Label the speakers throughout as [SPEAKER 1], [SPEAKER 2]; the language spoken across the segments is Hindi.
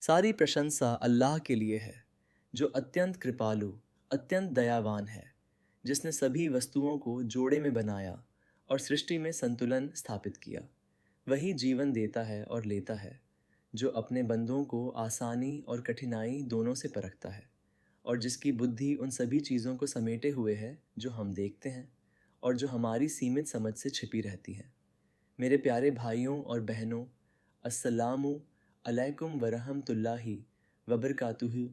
[SPEAKER 1] सारी प्रशंसा अल्लाह के लिए है, जो अत्यंत कृपालु, अत्यंत दयावान है, जिसने सभी वस्तुओं को जोड़े में बनाया और सृष्टि में संतुलन स्थापित किया। वही जीवन देता है और लेता है, जो अपने बंदों को आसानी और कठिनाई दोनों से परखता है, और जिसकी बुद्धि उन सभी चीज़ों को समेटे हुए है जो हम देखते हैं और जो हमारी सीमित समझ से छिपी रहती हैं। मेरे प्यारे भाइयों और बहनों, अस्सलामु अलैकुम वरहमतुल्लाहि वबरकातुहू।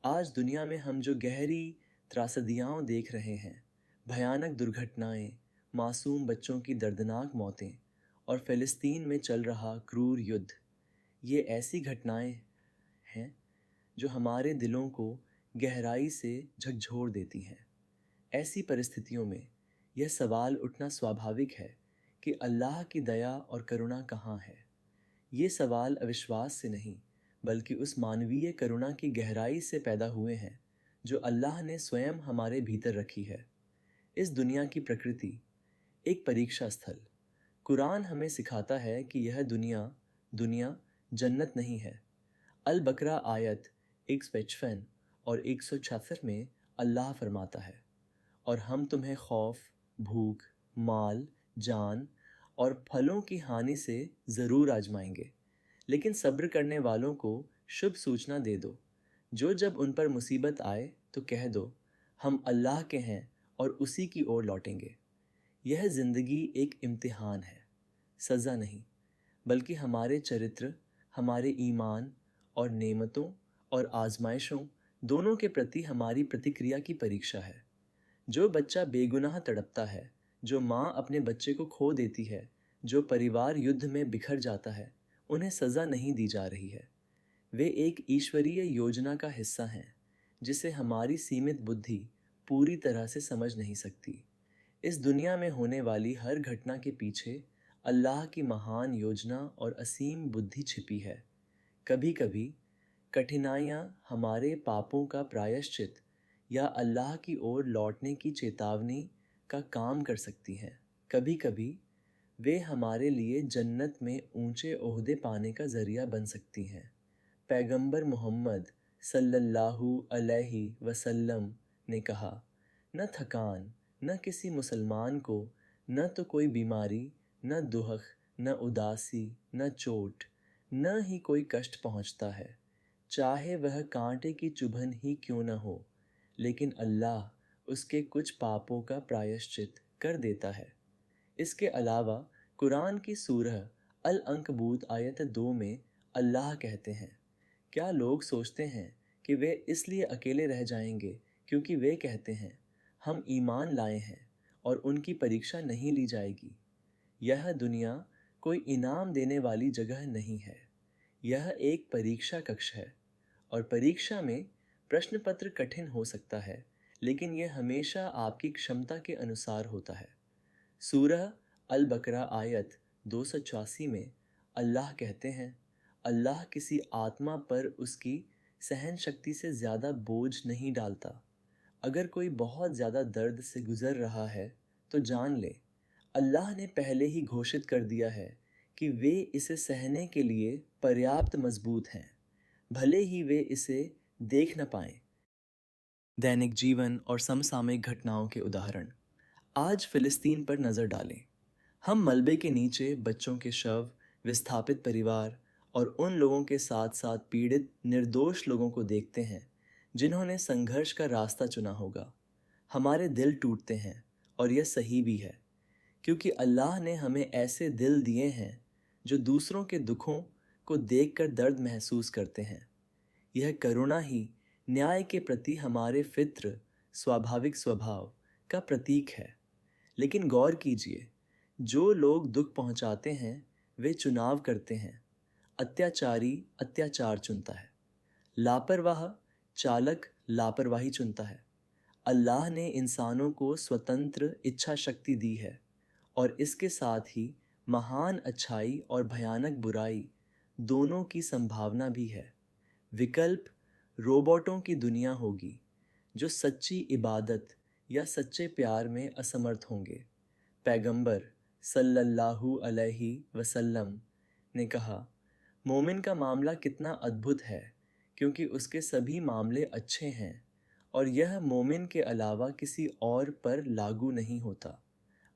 [SPEAKER 1] आज दुनिया में हम जो गहरी त्रासदियाँ देख रहे हैं, भयानक दुर्घटनाएं, मासूम बच्चों की दर्दनाक मौतें और फ़िलिस्तीन में चल रहा क्रूर युद्ध, ये ऐसी घटनाएं हैं जो हमारे दिलों को गहराई से झकझोर देती हैं। ऐसी परिस्थितियों में यह सवाल उठना स्वाभाविक है कि अल्लाह की दया और करुणा कहाँ है। ये सवाल अविश्वास से नहीं, बल्कि उस मानवीय करुणा की गहराई से पैदा हुए हैं जो अल्लाह ने स्वयं हमारे भीतर रखी है। इस दुनिया की प्रकृति एक परीक्षा स्थल। कुरान हमें सिखाता है कि यह दुनिया दुनिया जन्नत नहीं है। अल बकरा आयत 155 और 166 में अल्लाह फरमाता है, और हम तुम्हें खौफ, भूख, माल, जान और फलों की हानि से ज़रूर आजमाएंगे, लेकिन सब्र करने वालों को शुभ सूचना दे दो, जो जब उन पर मुसीबत आए तो कह दो, हम अल्लाह के हैं और उसी की ओर लौटेंगे। यह ज़िंदगी एक इम्तिहान है, सज़ा नहीं, बल्कि हमारे चरित्र, हमारे ईमान और नेमतों और आजमाइशों दोनों के प्रति हमारी प्रतिक्रिया की परीक्षा है। जो बच्चा बेगुनाह तड़पता है, जो माँ अपने बच्चे को खो देती है, जो परिवार युद्ध में बिखर जाता है, उन्हें सज़ा नहीं दी जा रही है। वे एक ईश्वरीय योजना का हिस्सा हैं, जिसे हमारी सीमित बुद्धि पूरी तरह से समझ नहीं सकती। इस दुनिया में होने वाली हर घटना के पीछे अल्लाह की महान योजना और असीम बुद्धि छिपी है। कभी कभी कठिनाइयाँ हमारे पापों का प्रायश्चित या अल्लाह की ओर लौटने की चेतावनी का काम कर सकती हैं। कभी कभी वे हमारे लिए जन्नत में ऊंचे ओहदे पाने का ज़रिया बन सकती हैं। पैगंबर मोहम्मद सल्लल्लाहु अलैहि वसल्लम ने कहा, न थकान, न किसी मुसलमान को, न तो कोई बीमारी, न दुख, न उदासी, न चोट, न ही कोई कष्ट पहुंचता है, चाहे वह कांटे की चुभन ही क्यों न हो, लेकिन अल्लाह उसके कुछ पापों का प्रायश्चित कर देता है। इसके अलावा कुरान की सूरह अल अंकबूत आयत 2 में अल्लाह कहते हैं, क्या लोग सोचते हैं कि वे इसलिए अकेले रह जाएंगे क्योंकि वे कहते हैं, हम ईमान लाए हैं, और उनकी परीक्षा नहीं ली जाएगी। यह दुनिया कोई इनाम देने वाली जगह नहीं है, यह एक परीक्षा कक्ष है, और परीक्षा में प्रश्न पत्र कठिन हो सकता है, लेकिन यह हमेशा आपकी क्षमता के अनुसार होता है। सूरह अल बकरा आयत 284 में अल्लाह कहते हैं, अल्लाह किसी आत्मा पर उसकी सहन शक्ति से ज़्यादा बोझ नहीं डालता। अगर कोई बहुत ज़्यादा दर्द से गुज़र रहा है तो जान ले, अल्लाह ने पहले ही घोषित कर दिया है कि वे इसे सहने के लिए पर्याप्त मजबूत हैं, भले ही वे इसे देख न पाएं। दैनिक जीवन और समसामयिक घटनाओं के उदाहरण। आज फ़िलिस्तीन पर नज़र डालें। हम मलबे के नीचे बच्चों के शव, विस्थापित परिवार और उन लोगों के साथ साथ पीड़ित निर्दोष लोगों को देखते हैं जिन्होंने संघर्ष का रास्ता चुना होगा। हमारे दिल टूटते हैं, और यह सही भी है, क्योंकि अल्लाह ने हमें ऐसे दिल दिए हैं जो दूसरों के दुखों को देखकर दर्द महसूस करते हैं। यह करुणा ही न्याय के प्रति हमारे फित्र, स्वाभाविक स्वभाव का प्रतीक है। लेकिन गौर कीजिए, जो लोग दुख पहुंचाते हैं वे चुनाव करते हैं। अत्याचारी अत्याचार चुनता है, लापरवाह चालक लापरवाही चुनता है। अल्लाह ने इंसानों को स्वतंत्र इच्छा शक्ति दी है, और इसके साथ ही महान अच्छाई और भयानक बुराई दोनों की संभावना भी है। विकल्प रोबोटों की दुनिया होगी, जो सच्ची इबादत या सच्चे प्यार में असमर्थ होंगे। पैगंबर सल्लल्लाहु अलैहि वसल्लम ने कहा, मोमिन का मामला कितना अद्भुत है क्योंकि उसके सभी मामले अच्छे हैं और यह मोमिन के अलावा किसी और पर लागू नहीं होता।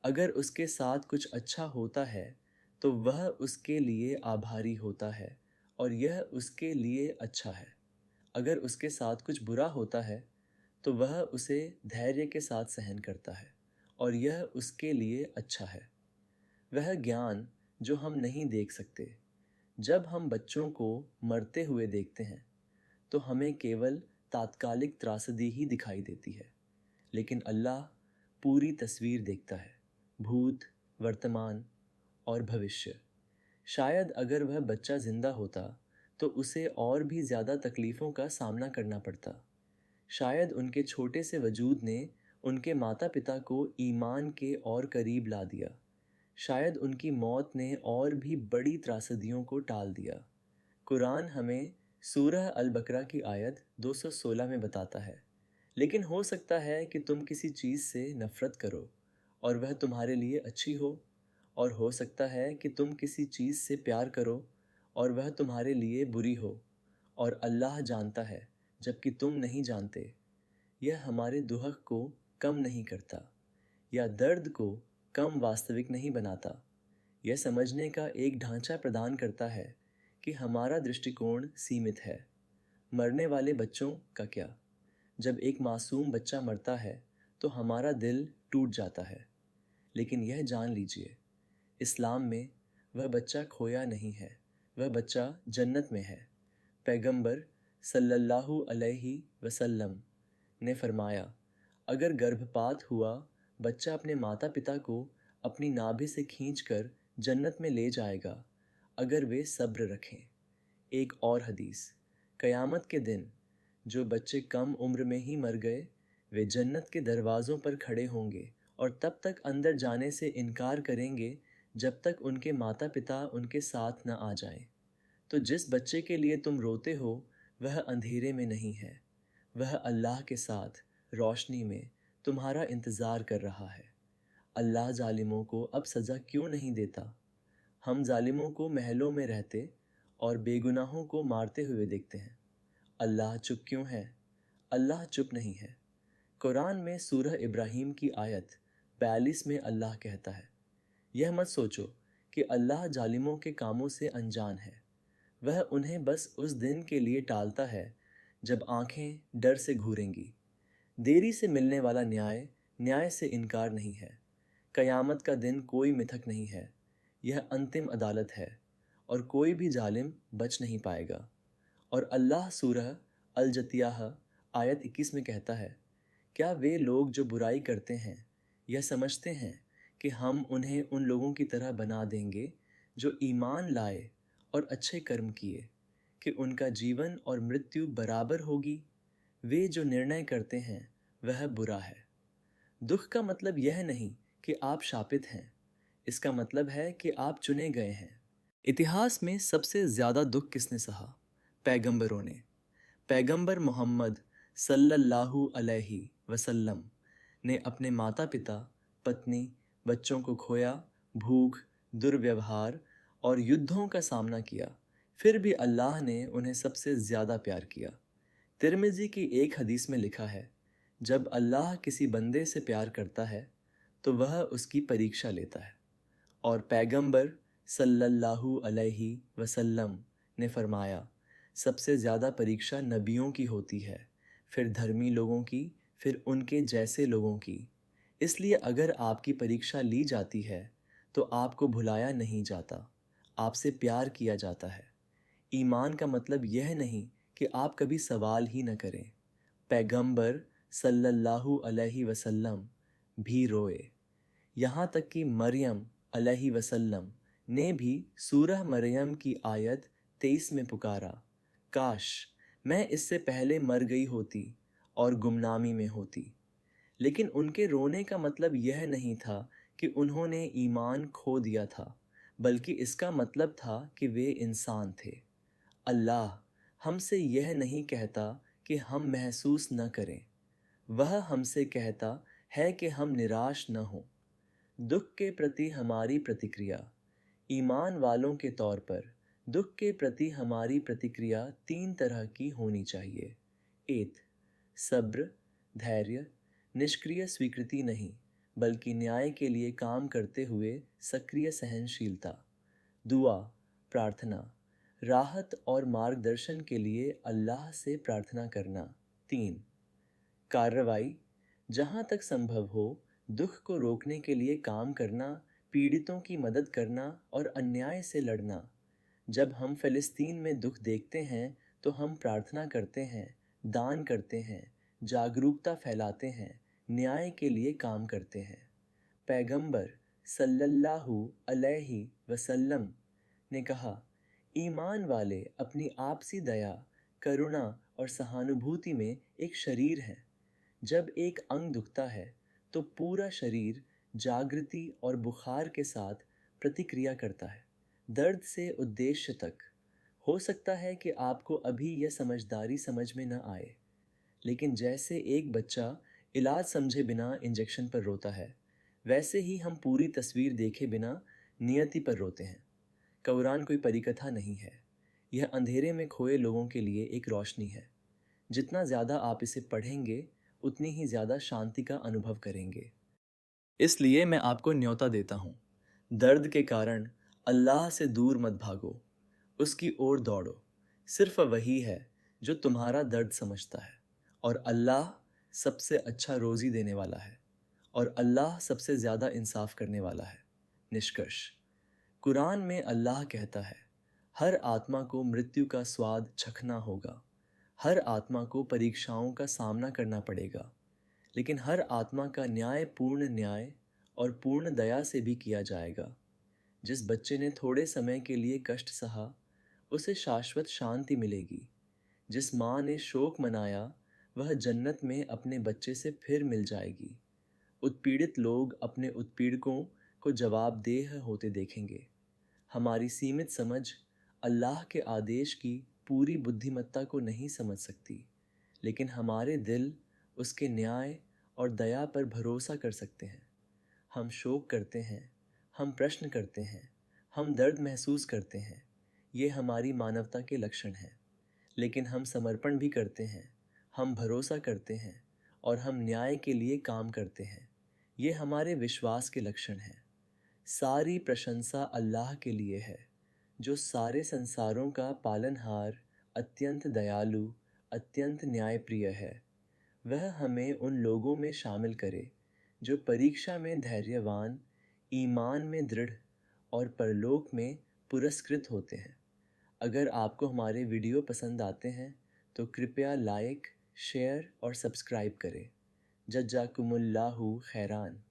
[SPEAKER 1] अगर उसके साथ कुछ अच्छा होता है तो वह उसके लिए आभारी होता है और यह उसके लिए अच्छा है। अगर उसके साथ कुछ बुरा होता है तो वह उसे धैर्य के साथ सहन करता है और यह उसके लिए अच्छा है। वह ज्ञान जो हम नहीं देख सकते। जब हम बच्चों को मरते हुए देखते हैं तो हमें केवल तात्कालिक त्रासदी ही दिखाई देती है, लेकिन अल्लाह पूरी तस्वीर देखता है, भूत, वर्तमान और भविष्य। शायद अगर वह बच्चा जिंदा होता तो उसे और भी ज़्यादा तकलीफ़ों का सामना करना पड़ता। शायद उनके छोटे से वजूद ने उनके माता पिता को ईमान के और करीब ला दिया। शायद उनकी मौत ने और भी बड़ी त्रासदियों को टाल दिया। कुरान हमें सूरह अल बकरा की आयत 216 में बताता है, लेकिन हो सकता है कि तुम किसी चीज़ से नफ़रत करो और वह तुम्हारे लिए अच्छी हो, और हो सकता है कि तुम किसी चीज़ से प्यार करो और वह तुम्हारे लिए बुरी हो, और अल्लाह जानता है जबकि तुम नहीं जानते। यह हमारे दुहक को कम नहीं करता या दर्द को कम वास्तविक नहीं बनाता। यह समझने का एक ढांचा प्रदान करता है कि हमारा दृष्टिकोण सीमित है। मरने वाले बच्चों का क्या? जब एक मासूम बच्चा मरता है तो हमारा दिल टूट जाता है, लेकिन यह जान लीजिए, इस्लाम में वह बच्चा खोया नहीं है, वह बच्चा जन्नत में है। पैगंबर सल्लल्लाहु अलैहि वसल्लम ने फरमाया, अगर गर्भपात हुआ बच्चा अपने माता पिता को अपनी नाभि से खींचकर जन्नत में ले जाएगा, अगर वे सब्र रखें। एक और हदीस, क़यामत के दिन जो बच्चे कम उम्र में ही मर गए वे जन्नत के दरवाज़ों पर खड़े होंगे और तब तक अंदर जाने से इनकार करेंगे जब तक उनके माता पिता उनके साथ न आ जाएं। तो जिस बच्चे के लिए तुम रोते हो वह अंधेरे में नहीं है, वह अल्लाह के साथ रोशनी में तुम्हारा इंतज़ार कर रहा है। अल्लाह जालिमों को अब सज़ा क्यों नहीं देता? हम जालिमों को महलों में रहते और बेगुनाहों को मारते हुए देखते हैं। अल्लाह चुप क्यों है? अल्लाह चुप नहीं है। कुरान में सूरह इब्राहीम की आयत 42 में अल्लाह कहता है, यह मत सोचो कि अल्लाह जालिमों के कामों से अनजान है। वह उन्हें बस उस दिन के लिए टालता है जब आंखें डर से घूरेंगी। देरी से मिलने वाला न्याय न्याय से इनकार नहीं है। क़यामत का दिन कोई मिथक नहीं है, यह अंतिम अदालत है और कोई भी जालिम बच नहीं पाएगा। और अल्लाह सूरह अल जतियाह आयत 21 में कहता है, क्या वे लोग जो बुराई करते हैं यह समझते हैं कि हम उन्हें उन लोगों की तरह बना देंगे जो ईमान लाए और अच्छे कर्म किए, कि उनका जीवन और मृत्यु बराबर होगी? वे जो निर्णय करते हैं वह बुरा है। दुख का मतलब यह नहीं कि आप शापित हैं, इसका मतलब है कि आप चुने गए हैं। इतिहास में सबसे ज़्यादा दुख किसने सहा? पैगंबरों ने। पैगंबर मोहम्मद सल्लल्लाहु अलैहि वसल्लम ने अपने माता पिता, पत्नी, बच्चों को खोया, भूख, दुर्व्यवहार और युद्धों का सामना किया। फिर भी अल्लाह ने उन्हें सबसे ज़्यादा प्यार किया। तिर्मिज़ी की एक हदीस में लिखा है, जब अल्लाह किसी बंदे से प्यार करता है तो वह उसकी परीक्षा लेता है। और पैगंबर सल्लल्लाहु अलैहि वसल्लम ने फरमाया, सबसे ज़्यादा परीक्षा नबियों की होती है, फिर धर्मी लोगों की, फिर उनके जैसे लोगों की। इसलिए अगर आपकी परीक्षा ली जाती है तो आपको भुलाया नहीं जाता, आपसे प्यार किया जाता है। ईमान का मतलब यह नहीं कि आप कभी सवाल ही न करें। पैगंबर सल्लल्लाहु अलैहि वसल्लम भी रोए। यहाँ तक कि मरियम अलैहि वसल्लम ने भी सूरह मरियम की आयत 23 में पुकारा, काश मैं इससे पहले मर गई होती और गुमनामी में होती। लेकिन उनके रोने का मतलब यह नहीं था कि उन्होंने ईमान खो दिया था, बल्कि इसका मतलब था कि वे इंसान थे। अल्लाह हमसे यह नहीं कहता कि हम महसूस न करें, वह हमसे कहता है कि हम निराश न हों। दुख के प्रति हमारी प्रतिक्रिया ईमान वालों के तौर पर दुख के प्रति हमारी प्रतिक्रिया 3 तरह की होनी चाहिए। एत, सब्र, धैर्य, निष्क्रिय स्वीकृति नहीं, बल्कि न्याय के लिए काम करते हुए सक्रिय सहनशीलता। दुआ, प्रार्थना, राहत और मार्गदर्शन के लिए अल्लाह से प्रार्थना करना। 3, कार्रवाई, जहाँ तक संभव हो दुख को रोकने के लिए काम करना, पीड़ितों की मदद करना और अन्याय से लड़ना। जब हम फ़िलिस्तीन में दुख देखते हैं तो हम प्रार्थना करते हैं, दान करते हैं, जागरूकता फैलाते हैं, न्याय के लिए काम करते हैं। पैगंबर सल्लल्लाहु अलैहि वसल्लम ने कहा, ईमान वाले अपनी आपसी दया, करुणा और सहानुभूति में एक शरीर हैं। जब एक अंग दुखता है तो पूरा शरीर जागृति और बुखार के साथ प्रतिक्रिया करता है, दर्द से उद्देश्य तक। हो सकता है कि आपको अभी यह समझदारी समझ में न आए, लेकिन जैसे एक बच्चा इलाज समझे बिना इंजेक्शन पर रोता है, वैसे ही हम पूरी तस्वीर देखे बिना नियति पर रोते हैं। कुरान कोई परिकथा नहीं है, यह अंधेरे में खोए लोगों के लिए एक रोशनी है। जितना ज़्यादा आप इसे पढ़ेंगे उतनी ही ज़्यादा शांति का अनुभव करेंगे। इसलिए मैं आपको न्योता देता हूँ, दर्द के कारण अल्लाह से दूर मत भागो, उसकी ओर दौड़ो। सिर्फ वही है जो तुम्हारा दर्द समझता है, और अल्लाह सबसे अच्छा रोज़ी देने वाला है, और अल्लाह सबसे ज़्यादा इंसाफ करने वाला है। निष्कर्ष, कुरान में अल्लाह कहता है, हर आत्मा को मृत्यु का स्वाद चखना होगा, हर आत्मा को परीक्षाओं का सामना करना पड़ेगा, लेकिन हर आत्मा का न्याय पूर्ण न्याय और पूर्ण दया से भी किया जाएगा। जिस बच्चे ने थोड़े समय के लिए कष्ट सहा, उसे शाश्वत शांति मिलेगी। जिस माँ ने शोक मनाया, वह जन्नत में अपने बच्चे से फिर मिल जाएगी। उत्पीड़ित लोग अपने उत्पीड़कों को जवाबदेह होते देखेंगे। हमारी सीमित समझ अल्लाह के आदेश की पूरी बुद्धिमत्ता को नहीं समझ सकती, लेकिन हमारे दिल उसके न्याय और दया पर भरोसा कर सकते हैं। हम शोक करते हैं, हम प्रश्न करते हैं, हम दर्द महसूस करते हैं, ये हमारी मानवता के लक्षण हैं। लेकिन हम समर्पण भी करते हैं, हम भरोसा करते हैं और हम न्याय के लिए काम करते हैं, ये हमारे विश्वास के लक्षण हैं। सारी प्रशंसा अल्लाह के लिए है, जो सारे संसारों का पालनहार, अत्यंत दयालु, अत्यंत न्यायप्रिय है। वह हमें उन लोगों में शामिल करे जो परीक्षा में धैर्यवान, ईमान में दृढ़ और परलोक में पुरस्कृत होते हैं। अगर आपको हमारे वीडियो पसंद आते हैं तो कृपया लाइक, शेयर और सब्सक्राइब करें। जज़ाकुमुल्लाहु खैरान।